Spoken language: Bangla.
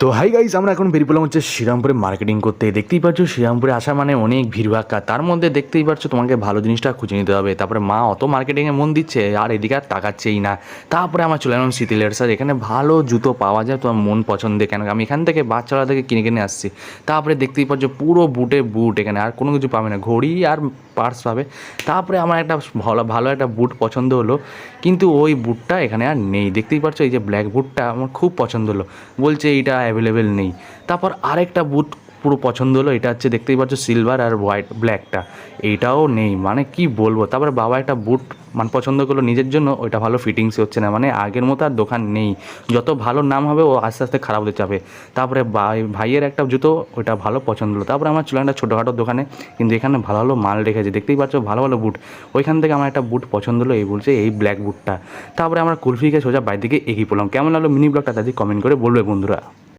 তো হাই গাইস, আমরা এখন বেরিয়ে পড়লাম হচ্ছে শ্রীরামপুরে মার্কেটিং করতে। দেখতেই পাচ্ছ শ্রীরামপুরে আসা মানে অনেক ভিড়ভাক্কা, তার মধ্যে দেখতেই পাচ্ছ তোমাকে ভালো জিনিসটা খুঁজে নিতে হবে। তারপরে মা অত মার্কেটিংয়ে মন দিচ্ছে আর এদিকে আর তাকাচ্ছেই না। তারপরে আমার চলে এলাম সিটিলের স্যার, এখানে ভালো জুতো পাওয়া যায় তোমার মন পছন্দের, কেন আমি এখান থেকে বাচ্চারা থেকে কিনে কিনে আসছি। তারপরে দেখতেই পাচ্ছ পুরো বুটে বুট, এখানে আর কোনো কিছু পাবে না, ঘড়ি আর পার্স পাবে। তারপরে আমার একটা ভালো ভালো একটা বুট পছন্দ হলো, কিন্তু ওই বুটটা এখানে আর নেই। দেখতেই পাচ্ছ এই যে ব্ল্যাক বুটটা আমার খুব পছন্দ হলো, বলছে এইটা অ্যাভেলেবেল নেই। তারপর আরেকটা বুট পুরো পছন্দ হলো, এটা হচ্ছে দেখতেই পাচ্ছ সিলভার আর হোয়াইট ব্ল্যাকটা, এইটাও নেই, মানে কি বলবো। তারপরে বাবা একটা বুট মানে পছন্দ করলো নিজের জন্য, ওইটা ভালো ফিটিংসই হচ্ছে না, মানে আগের মতো আর দোকান নেই। যত ভালো নাম হবে ও আস্তে আস্তে খারাপ হতে যাবে। তারপরে ভাইয়ের একটা জুতো, ওইটা ভালো পছন্দ হলো। তারপরে আমার ছিল একটা ছোটোখাটো দোকানে, কিন্তু এখানে ভালো ভালো মাল রেখেছে, দেখতেই পাচ্ছ ভালো ভালো বুট। ওইখান থেকে আমার একটা বুট পছন্দ হলো, এই বলছে এই ব্ল্যাক বুটটা। তারপরে আমরা কুলফি খেয়ে সোজা বাইরে দিকে এগিয়ে পড়লাম। কেমন লাগলো মিনি ব্লগটা তাদের কমেন্ট করে বলবে বন্ধুরা।